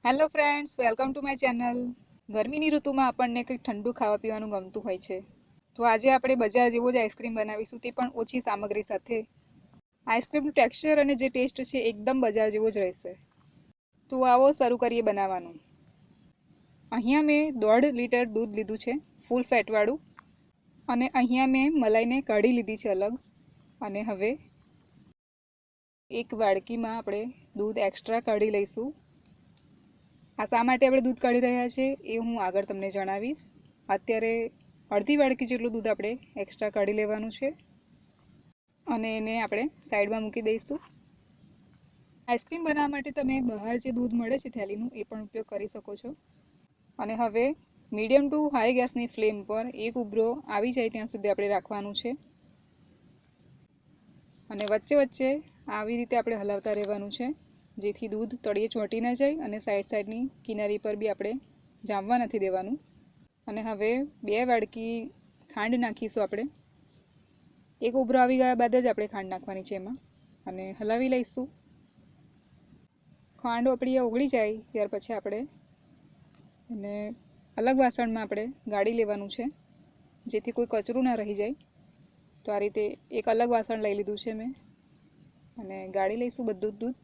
Hello friends, welcome to my channel. ગરમીની ઋતુમાં આપણને કંઈક ઠંડુ ખાવા પીવાનું ગમતું હોય છે. તો આજે આપણે બજાર જેવો જ આઈસ્ક્રીમ બનાવીશું, તે પણ ઓછી સામગ્રી સાથે. આઈસ્ક્રીમનું ટેક્સચર અને જે ટેસ્ટ છે એકદમ બજાર જેવો જ રહેશે. તો આવો શરૂ કરીએ બનાવવાનું. અહીંયા મેં 1.5 લીટર દૂધ લીધું છે, ફૂલ ફેટવાળું. અને અહીંયા મેં મલાઈને કાઢી લીધી છે અલગ. અને હવે એક વાડકીમાં આપણે દૂધ એક્સ્ટ્રા કાઢી લઈશું. આ શા માટે આપણે દૂધ કાઢી રહ્યા છે એ હું આગળ તમને જણાવીશ. અત્યારે અડધી વાડકી જેટલું દૂધ આપણે એક્સ્ટ્રા કાઢી લેવાનું છે અને એને આપણે સાઈડમાં મૂકી દઈશું. આઈસ્ક્રીમ બનાવવા માટે તમે બહાર જે દૂધ મળે છે થેલીનું એ પણ ઉપયોગ કરી શકો છો. અને હવે મીડિયમ ટુ હાઈ ગેસની ફ્લેમ પર એક ઉભરો આવી જાય ત્યાં સુધી આપણે રાખવાનું છે. અને વચ્ચે વચ્ચે આવી રીતે આપણે હલાવતા રહેવાનું છે, જેથી દૂધ તળિયે ચોંટી ન જાય અને સાઈડની કિનારી પર બી આપણે જામવા નથી દેવાનું. અને હવે 2 વાડકી ખાંડ નાખીશું આપણે. એક ઉભરો આવી ગયા બાદ જ આપણે ખાંડ નાખવાની છે એમાં અને હલાવી લઈશું. ખાંડ આપણી ઓગળી જાય ત્યાર પછી આપણે એને અલગ વાસણમાં આપણે ગાળી લેવાનું છે, જેથી કોઈ કચરું ના રહી જાય. તો આ રીતે એક અલગ વાસણ લઈ લીધું છે મેં અને ગાળી લઈશું બધું જ દૂધ.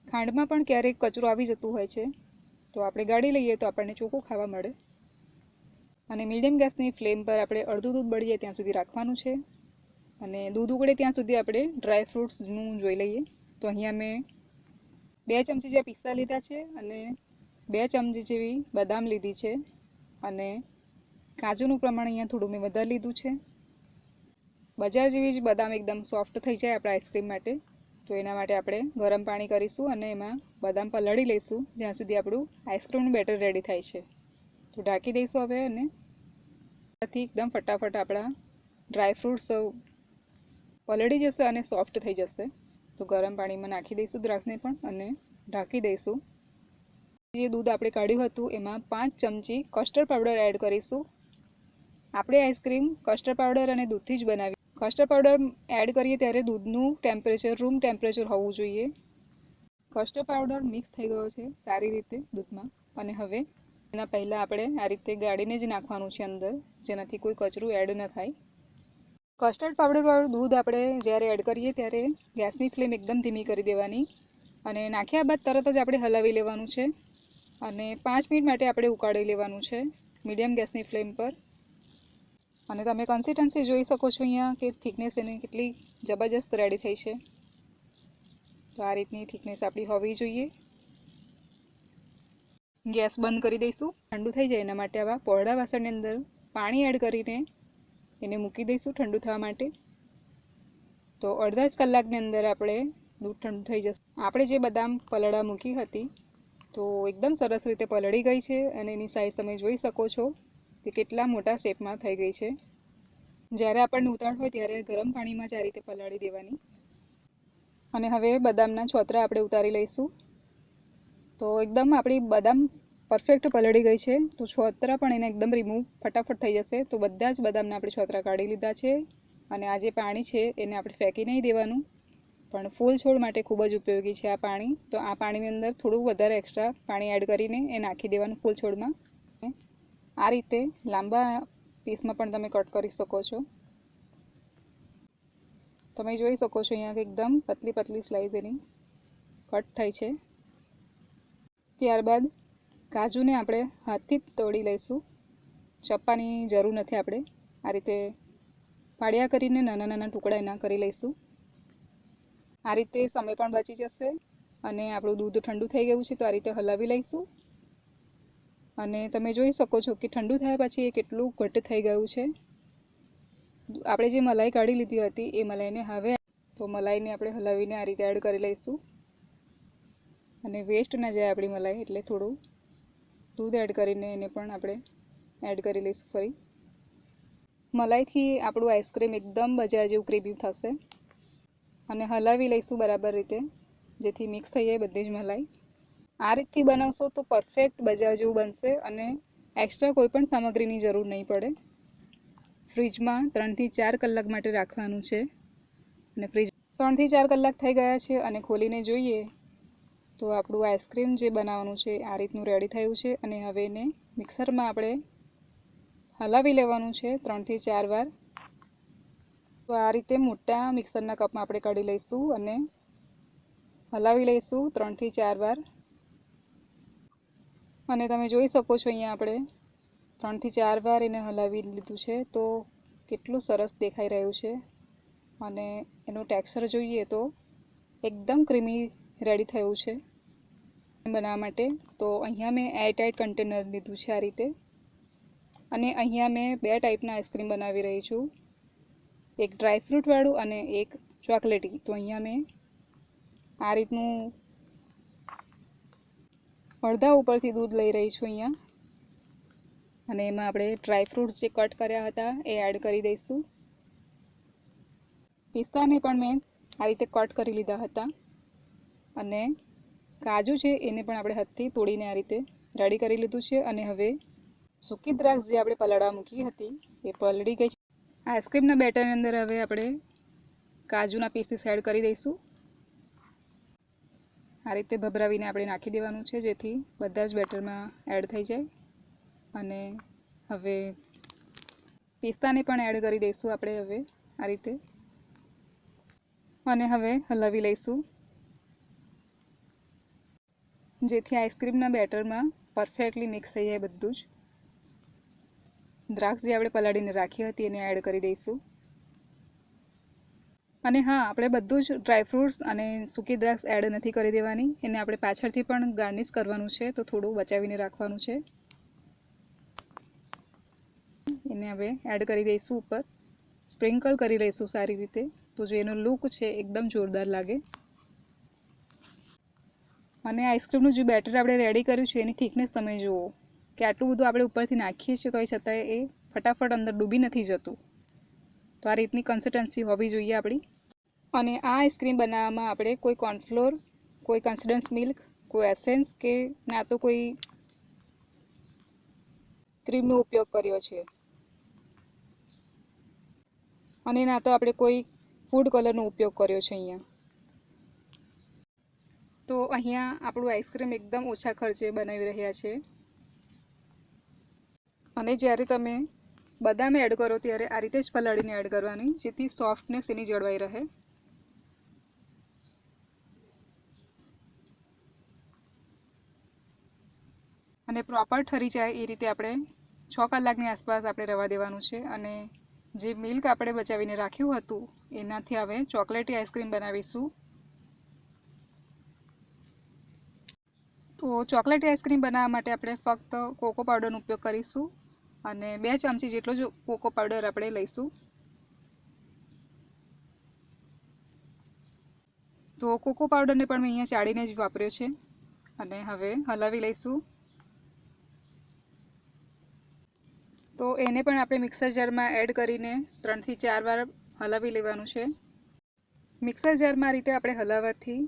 ખાંડમાં પણ ક્યારેક કચરું આવી જતું હોય છે, તો આપણે ગાળી લઈએ તો આપણને ચોખ્ખું ખાવા મળે. અને મીડિયમ ગેસની ફ્લેમ પર આપણે અડધું દૂધ બળીએ ત્યાં સુધી રાખવાનું છે. અને દૂધ ઉકળે ત્યાં સુધી આપણે ડ્રાય ફ્રૂટ્સનું જોઈ લઈએ. તો અહીંયા મેં 2 ચમચી જેવા પિસ્તા લીધા છે અને 2 ચમચી જેવી બદામ લીધી છે. અને કાજુનું પ્રમાણ અહીંયા થોડું મેં વધારે લીધું છે. બજાર જેવી જ બદામ એકદમ સોફ્ટ થઈ જાય આપણા આઈસ્ક્રીમ માટે, તો એના માટે આપણે ગરમ પાણી કરીશું અને એમાં બદામ પલાળી લઈશું જ્યાં સુધી આપણું આઈસ્ક્રીમનું બેટર રેડી થાય છે. તો ઢાંકી દઈશું હવે અને ત્યાંથી એકદમ ફટાફટ આપણા ડ્રાય ફ્રૂટ્સ પલળી જશે અને સોફ્ટ થઈ જશે. તો ગરમ પાણીમાં નાખી દઈશું દ્રાક્ષને પણ અને ઢાંકી દઈશું. જે દૂધ આપણે કાઢ્યું હતું એમાં 5 ચમચી કસ્ટર્ડ પાવડર એડ કરીશું. આપણે આઈસ્ક્રીમ કસ્ટર્ડ પાવડર અને દૂધથી જ બનાવી. કસ્ટર્ડ પાવડર એડ કરીએ ત્યારે દૂધનું ટેમ્પરેચર રૂમ ટેમ્પરેચર હોવું જોઈએ. કસ્ટર્ડ પાવડર મિક્સ થઈ ગયો છે સારી રીતે દૂધમાં. અને હવે એના પહેલાં આપણે આ રીતે ગાળીને જ નાખવાનું છે અંદર, જેનાથી કોઈ કચરું એડ ન થાય. કસ્ટર્ડ પાવડરવાળું દૂધ આપણે જ્યારે એડ કરીએ ત્યારે ગેસની ફ્લેમ એકદમ ધીમી કરી દેવાની અને નાખ્યા બાદ તરત જ આપણે હલાવી લેવાનું છે અને 5 મિનિટ માટે આપણે ઉકાળી લેવાનું છે મીડિયમ ગેસની ફ્લેમ પર. અને તમે કન્સિસ્ટન્સી જોઈ શકો છો અહીંયા કે થિકનેસ એની કેટલી જબરજસ્ત રેડી થઈ છે. તો આ રીતની થિકનેસ આપણી હોવી જોઈએ. ગેસ બંધ કરી દઈશું. ઠંડુ થઈ જાય એના માટે આવા પહોળા વાસણની અંદર પાણી એડ કરીને એને મૂકી દઈશું ઠંડુ થવા માટે. તો અડધા જ કલાકની અંદર આપણે દૂધ ઠંડુ થઈ જશે. આપણે જે બદામ પલળવા મૂકી હતી તો એકદમ સરસ રીતે પલળી ગઈ છે અને એની સાઇઝ તમે જોઈ શકો છો કે કેટલા મોટા શેપમાં થઈ ગઈ છે. જ્યારે આપણને ઉતાવળ હોય ત્યારે ગરમ પાણીમાં જ આ રીતે પલાળી દેવાની. અને હવે બદામના છોતરા આપણે ઉતારી લઈશું. તો એકદમ આપણી બદામ પરફેક્ટ પલળી ગઈ છે, તો છોતરા પણ એને એકદમ રિમૂવ ફટાફટ થઈ જશે. તો બધા જ બદામના આપણે છોતરા કાઢી લીધા છે અને આ જે પાણી છે એને આપણે ફેંકી નહીં દેવાનું, પણ ફૂલ છોડ માટે ખૂબ જ ઉપયોગી છે આ પાણી. તો આ પાણીની અંદર થોડું વધારે એક્સ્ટ્રા પાણી એડ કરીને એ નાખી દેવાનું ફૂલ છોડમાં. આ રીતે લાંબા પીસમાં પણ તમે કટ કરી શકો છો. તમે જોઈ શકો છો અહીંયા કે એકદમ પતલી પતલી સ્લાઇસ એની કટ થઈ છે. ત્યારબાદ કાજુને આપણે હાથથી જ તોડી લઈશું. ચપ્પાની જરૂર નથી. આપણે આ રીતે પાડિયા કરીને નાના નાના ટુકડા એના કરી લઈશું. આ રીતે સમય પણ બચી જશે અને આપણું દૂધ ઠંડુ થઈ ગયું છે, તો આ રીતે હલાવી લઈશું. અને તમે જોઈ શકો છો કે ઠંડુ થયા પછી એ કેટલું ઘટ્ટ થઈ ગયું છે. આપણે જે મલાઈ કાઢી લીધી હતી એ મલાઈને હવે તો મલાઈને આપણે હલાવીને આ રીતે એડ કરી લઈશું. અને વેસ્ટ ના જાય આપણી મલાઈ, એટલે થોડું દૂધ એડ કરીને એને પણ આપણે એડ કરી લઈશું ફરી. મલાઈથી આપણું આઈસ્ક્રીમ એકદમ બજાર જેવું ક્રીમી થશે. અને હલાવી લઈશું બરાબર રીતે, જેથી મિક્સ થઈ જાય બધી જ મલાઈ. આ રીતથી બનાવશો તો પરફેક્ટ બજાર જેવું બનશે અને એક્સ્ટ્રા કોઈ પણ સામગ્રીની જરૂર નહીં પડે. ફ્રીજમાં 3 થી 4 કલાક માટે રાખવાનું છે. અને ફ્રીજ 3 થી 4 કલાક થઈ ગયા છે અને ખોલીને જોઈએ તો આપણું આઈસ્ક્રીમ જે બનાવવાનું છે આ રીતનું રેડી થયું છે અને હવે એને મિક્સરમાં આપણે હલાવી લેવાનું છે 3 થી 4 વાર. તો આ રીતે મોટા મિક્સરના કપમાં આપણે કાઢી લઈશું અને હલાવી લઈશું 3 થી 4 વાર. અને તમે જોઈ શકો છો અહીંયા આપણે 3 થી 4 વાર એને હલાવી લીધું છે. તો કેટલું સરસ દેખાઈ રહ્યું છે અને એનું ટેક્સચર જોઈએ તો એકદમ ક્રીમી રેડી થયું છે બનાવવા માટે. તો અહીંયા મેં એરટાઇટ કન્ટેનર લીધું છે આ રીતે, અને અહીંયા મેં 2 ટાઈપના આઈસ્ક્રીમ બનાવી રહી છું, એક ડ્રાયફ્રૂટવાળું અને એક ચોકલેટી. તો અહીંયા મેં આ રીતનું અડધા ઉપરથી દૂધ લઈ રહી છું અહીંયા, અને એમાં આપણે ડ્રાયફ્રૂટ્સ જે કટ કર્યા હતા એ એડ કરી દઈશું. પિસ્તાને પણ મેં આ રીતે કટ કરી લીધા હતા, અને કાજુ છે એને પણ આપણે હાથથી તોડીને આ રીતે રેડી કરી લીધું છે. અને હવે સૂકી દ્રાક્ષ જે આપણે પલાળવા મૂકી હતી એ પલળી ગઈ છે. આઈસ્ક્રીમના બેટરની અંદર હવે આપણે કાજુના પીસીસ એડ કરી દઈશું. આ રીતે ભભરાવીને આપણે નાખી દેવાનું છે જેથી બધા જ બેટરમાં એડ થઈ જાય. અને હવે પિસ્તાને પણ એડ કરી દઈશું આપણે હવે આ રીતે, અને હવે હલાવી લઈશું જેથી આઈસ્ક્રીમના બેટરમાં પરફેક્ટલી મિક્સ થઈ જાય બધું જ. દ્રાક્ષ જે આપણે પલાળીને રાખી હતી એને એડ કરી દઈશું. અને હા, આપણે બધું જ ડ્રાયફ્રૂટ્સ અને સૂકી દ્રાક્ષ એડ નથી કરી દેવાની, એને આપણે પાછળથી પણ ગાર્નિશ કરવાનું છે, તો થોડું બચાવીને રાખવાનું છે. એને હવે એડ કરી દઈશું ઉપર, સ્પ્રિંકલ કરી લઈશું સારી રીતે, તો જે એનો લુક છે એકદમ જોરદાર લાગે. અને આઈસ્ક્રીમનું જે બેટર આપણે રેડી કર્યું છે એની થિકનેસ તમે જુઓ કે આટલું બધું આપણે ઉપરથી નાખીએ છીએ તો એ છતાંય એ ફટાફટ અંદર ડૂબી નથી જતું. તો આ રીતની કન્સિસ્ટન્સી હોવી જોઈએ આપણી. અને આ આઈસ્ક્રીમ બનાવવામાં આપણે કોઈ કોર્નફ્લોર, કોઈ કન્સિડન્સ મિલ્ક, કોઈ એસેન્સ કે ના તો કોઈ ક્રીમનો ઉપયોગ કર્યો છે, અને ના તો આપણે કોઈ ફૂડ કલરનો ઉપયોગ કર્યો છે અહીંયા. તો અહીંયા આપણું આઈસ્ક્રીમ એકદમ ઓછા ખર્ચે બનાવી રહ્યા છે. અને જ્યારે તમે બદામ એડ કરો ત્યારે આ રીતે જ પલાળીને એડ કરવાની, જેથી સોફ્ટનેસ એની જળવાઈ રહે. અને પ્રોપર ઠરી જાય એ રીતે આપણે 6 કલાકની આસપાસ આપણે રવા દેવાનું છે. અને જે મિલ્ક આપણે બચાવીને રાખ્યું હતું એનાથી હવે ચોકલેટી આઈસ્ક્રીમ બનાવીશું. તો ચોકલેટી આઈસ્ક્રીમ બનાવવા માટે આપણે ફક્ત કોકો પાવડરનો ઉપયોગ કરીશું, અને 2 ચમચી જેટલો જ કોકો પાવડર આપણે લઈશું. તો કોકો પાવડરને પણ મેં અહીંયા ચાળીને જ વાપર્યો છે, અને હવે હલાવી લઈશું. તો એને પણ આપણે મિક્સર જારમાં એડ કરીને 3 થી 4 વાર હલાવી લેવાનું છે. મિક્સર જારમાં આ રીતે આપણે હલાવવાથી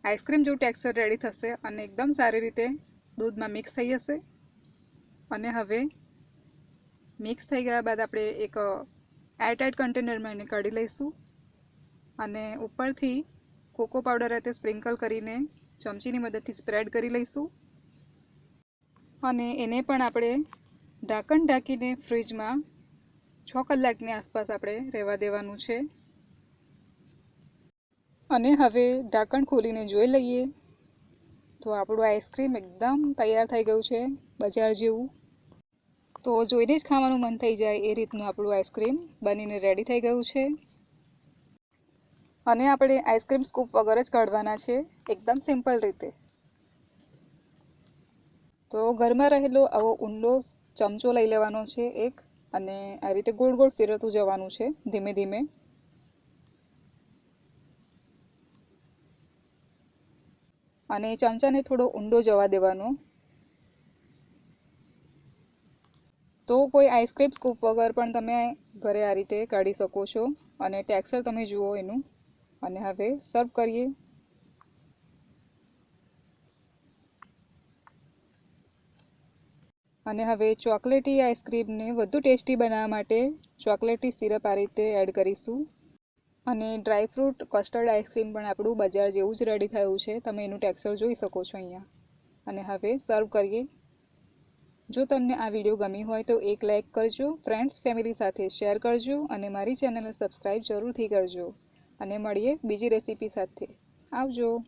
આઈસ્ક્રીમ જેવું ટેક્સચર રેડી થશે અને એકદમ સારી રીતે દૂધમાં મિક્સ થઈ જશે. અને હવે મિક્સ થઈ ગયા બાદ આપણે એક એરટાઇટ કન્ટેનરમાં એને કાઢી લઈશું, અને ઉપરથી કોકો પાવડર સાથે સ્પ્રિંકલ કરીને ચમચીની મદદથી સ્પ્રેડ કરી લઈશું. અને એને પણ આપણે ઢાંકણ ઢાંકીને ફ્રીજમાં 6 કલાકની આસપાસ આપણે રહેવા દેવાનું છે. અને હવે ઢાંકણ ખોલીને જોઈ લઈએ તો આપણું આઈસ્ક્રીમ એકદમ તૈયાર થઈ ગયું છે, બજાર જેવું. તો જોઈને જ ખાવાનું મન થઈ જાય એ રીતનું આપણું આઈસ્ક્રીમ બનીને રેડી થઈ ગયું છે. અને આપણે આઈસ્ક્રીમ સ્કૂપ વગર જ કાઢવાના છે, એકદમ સિમ્પલ રીતે. તો ઘરમાં રહેલો આવો ઊંડો ચમચો લઈ લેવાનો છે એક, અને આ રીતે ગોળ ગોળ ફેરવતું જવાનું છે ધીમે ધીમે. અને ચમચાને થોડો ઊંડો જવા દેવાનો. તો કોઈ આઈસ્ક્રીમ સ્કૂપ વગર પણ તમે ઘરે આ રીતે કાઢી શકો છો, અને ટેક્સચર તમે જુઓ એનું. અને હવે સર્વ કરીએ. અને હવે ચોકલેટી આઈસ્ક્રીમને વધુ ટેસ્ટી બનાવવા માટે ચોકલેટી સિરપ આ રીતે એડ કરીશું. અને ડ્રાયફ્રૂટ કસ્ટર્ડ આઈસ્ક્રીમ પણ આપણું બજાર જેવું જ રેડી થયું છે. તમે એનું ટેક્સચર જોઈ શકો છો અહીંયા. અને હવે સર્વ કરીએ. જો તમને આ વિડીયો ગમી હોય તો એક લાઇક કરજો, ફ્રેન્ડ્સ ફેમિલી સાથે શેર કરજો અને મારી ચેનલને સબસ્ક્રાઈબ જરૂરથી કરજો. અને મળીએ બીજી રેસીપી સાથે. આવજો.